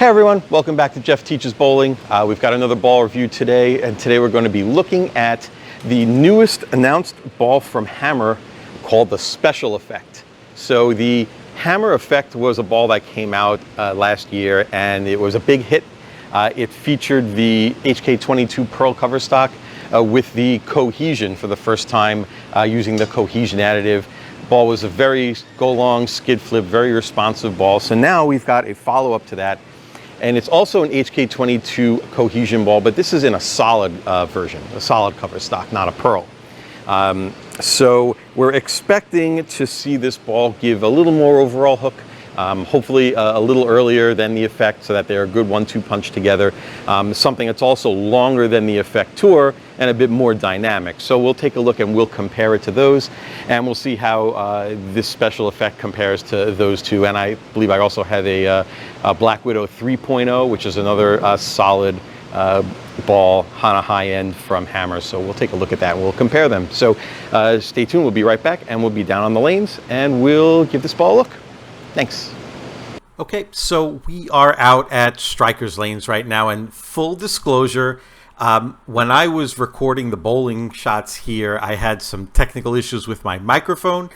Hey everyone, welcome back to Jeff Teaches Bowling. We've got another ball review today, and today we're going to be looking at the newest announced ball from Hammer called the Special Effect. So the Hammer Effect was a ball that came out last year, and it was a big hit. It featured the HK22 Pearl cover stock with the cohesion for the first time, using the cohesion additive. Ball was a very go-long, skid flip, very responsive ball. So now we've got a follow-up to that. And it's also an HK22 cohesion ball, but this is in a solid version, a solid cover stock, not a pearl. So we're expecting to see this ball give a little more overall hook, hopefully a little earlier than the Effect, so that they're a good 1-2 punch together. Something that's also longer than the Effect Tour and a bit more dynamic. So we'll take a look and we'll compare it to those, and we'll see how this Special Effect compares to those two. And I believe I also have a Black Widow 3.0, which is another solid ball on a high end from Hammer. So we'll take a look at that and we'll compare them. So stay tuned, we'll be right back, and we'll be down on the lanes and we'll give this ball a look. Thanks. Okay, so we are out at Strikers Lanes right now, and full disclosure, when I was recording the bowling shots here, I had some technical issues with my microphone,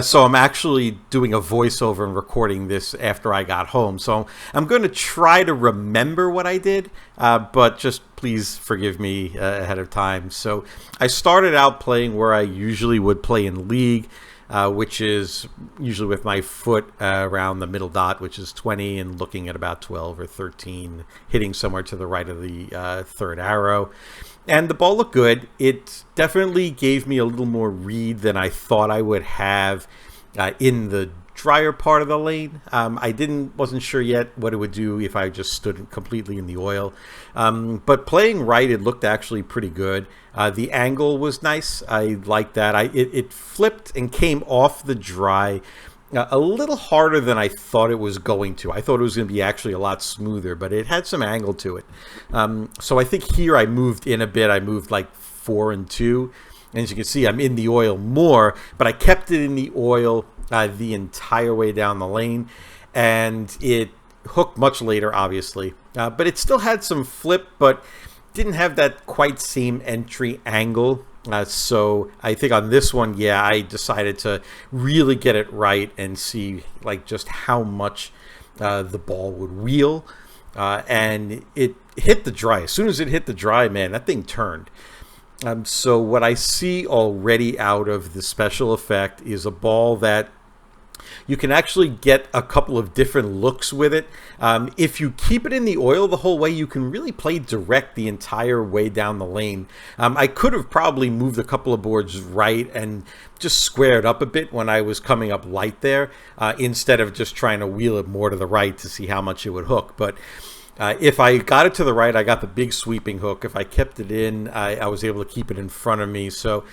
so I'm actually doing a voiceover and recording this after I got home. So I'm going to try to remember what I did, but just please forgive me ahead of time. So I started out playing where I usually would play in league, which is usually with my foot around the middle dot, which is 20, and looking at about 12 or 13, hitting somewhere to the right of the third arrow. And the ball looked good. It definitely gave me a little more read than I thought I would have in the drier part of the lane. I wasn't sure yet what it would do if I just stood completely in the oil. But playing right, it looked actually pretty good. The angle was nice. I liked that. It flipped and came off the dry a little harder than I thought it was going to. I thought it was going to be actually a lot smoother, but it had some angle to it. So I think here I moved in a bit. I moved like 4 and 2. And as you can see, I'm in the oil more, but I kept it in the oil the entire way down the lane, and it hooked much later, obviously, but it still had some flip, but didn't have that quite same entry angle. So I think on this one, yeah, I decided to really get it right and see like just how much the ball would wheel, and it hit the dry. As soon as it hit the dry, man, that thing turned. So what I see already out of the Special Effect is a ball that you can actually get a couple of different looks with it. If you keep it in the oil the whole way, you can really play direct the entire way down the lane. I could have probably moved a couple of boards right and just squared up a bit when I was coming up light there, instead of just trying to wheel it more to the right to see how much it would hook. But if I got it to the right, I got the big sweeping hook. If I kept it in, I was able to keep it in front of me. So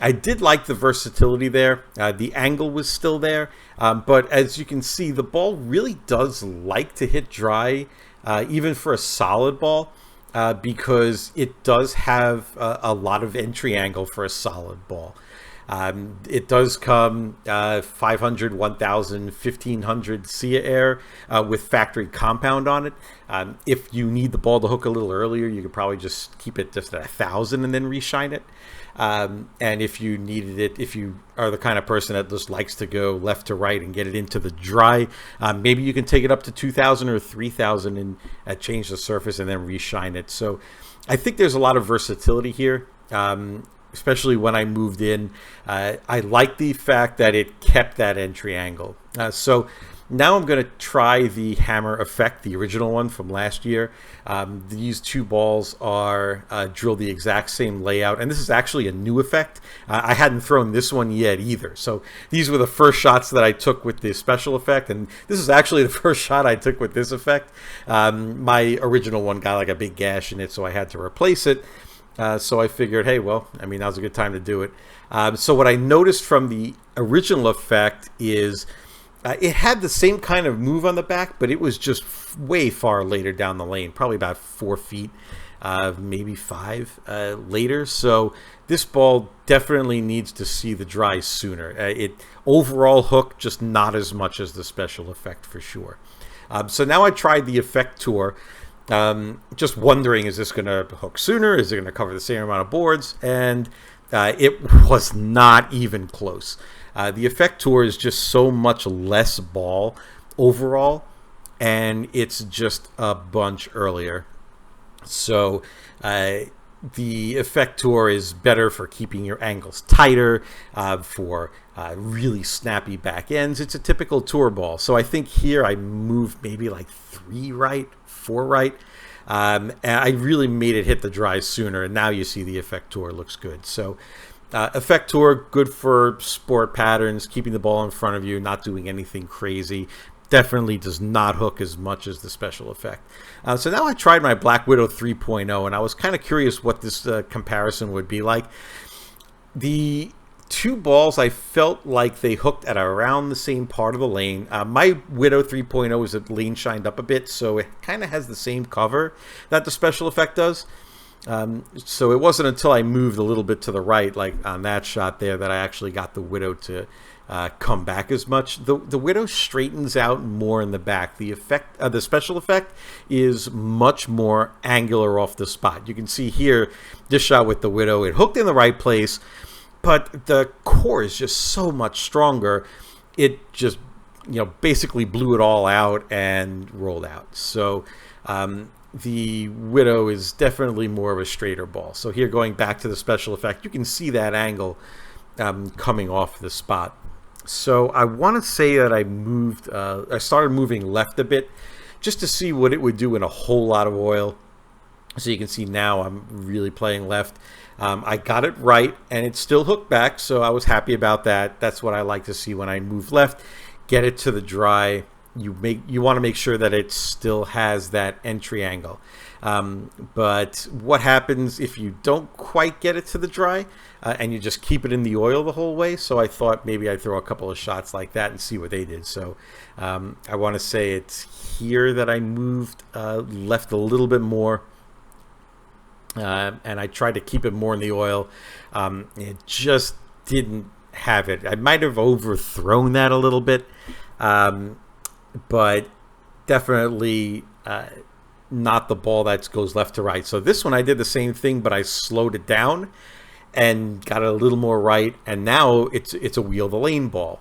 I did like the versatility there. The angle was still there. But as you can see, the ball really does like to hit dry, even for a solid ball, because it does have a lot of entry angle for a solid ball. It does come 500, 1000, 1500 SIA air with factory compound on it. If you need the ball to hook a little earlier, you could probably just keep it just at 1000 and then reshine it. And if you needed it, if you are the kind of person that just likes to go left to right and get it into the dry, maybe you can take it up to 2000 or 3000 and change the surface and then reshine it. So I think there's a lot of versatility here. Especially when I moved in, I like the fact that it kept that entry angle. So now I'm going to try the Hammer Effect, the original one from last year. These two balls are drilled the exact same layout, and this is actually a new effect. I hadn't thrown this one yet either. So these were the first shots that I took with the Special Effect, and this is actually the first shot I took with this effect. My original one got like a big gash in it, so I had to replace it. So I figured, hey, well, I mean, now's a good time to do it. So what I noticed from the original effect is it had the same kind of move on the back, but it was just way far later down the lane, probably about 4 feet, maybe 5 later. So this ball definitely needs to see the dry sooner. It overall hook, just not as much as the Special Effect for sure. So now I tried the Effect Tour, just wondering, is this going to hook sooner? Is it going to cover the same amount of boards? And it was not even close. The Effect Tour is just so much less ball overall, and it's just a bunch earlier. So the Effect Tour is better for keeping your angles tighter, for really snappy back ends. It's a typical tour ball. So I think here I moved maybe like 3 right, 4 right. And I really made it hit the dry sooner. And now you see the Effect Tour looks good. So Effect Tour, good for sport patterns, keeping the ball in front of you, not doing anything crazy. Definitely does not hook as much as the Special Effect. So now I tried my Black Widow 3.0, and I was kind of curious what this comparison would be like. The 2 balls, I felt like they hooked at around the same part of the lane. My Widow 3.0 is a lane shined up a bit, so it kind of has the same cover that the Special Effect does. So it wasn't until I moved a little bit to the right, like on that shot there, that I actually got the Widow to come back as much. The Widow straightens out more in the back. The Special Effect is much more angular off the spot. You can see here, this shot with the Widow, it hooked in the right place, but the core is just so much stronger. It just, basically blew it all out and rolled out. So the Widow is definitely more of a straighter ball. So here, going back to the Special Effect, you can see that angle coming off the spot. So I want to say that I started moving left a bit just to see what it would do in a whole lot of oil. So you can see now I'm really playing left. I got it right, and it still hooked back, so I was happy about that. That's what I like to see when I move left. Get it to the dry. You want to make sure that it still has that entry angle. But what happens if you don't quite get it to the dry and you just keep it in the oil the whole way? So I thought maybe I'd throw a couple of shots like that and see what they did. So I want to say it's here that I moved left a little bit more. And I tried to keep it more in the oil. It just didn't have it. I might have overthrown that a little bit, but definitely not the ball that goes left to right. So this one I did the same thing, but I slowed it down and got it a little more right, and now it's a wheel the lane ball.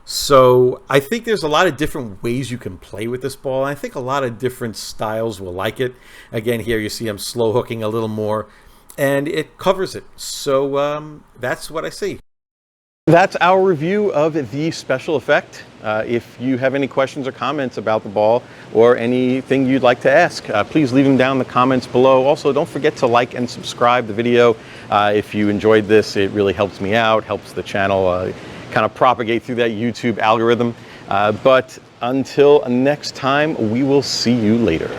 So I think there's a lot of different ways you can play with this ball. I think a lot of different styles will like it. Again, here you see I'm slow hooking a little more, and it covers it. So that's what I see. That's our review of the Special Effect. If you have any questions or comments about the ball or anything you'd like to ask, please leave them down in the comments below. Also, don't forget to like and subscribe the video. If you enjoyed this, it really helps me out, helps the channel kind of propagate through that YouTube algorithm. But until next time, we will see you later.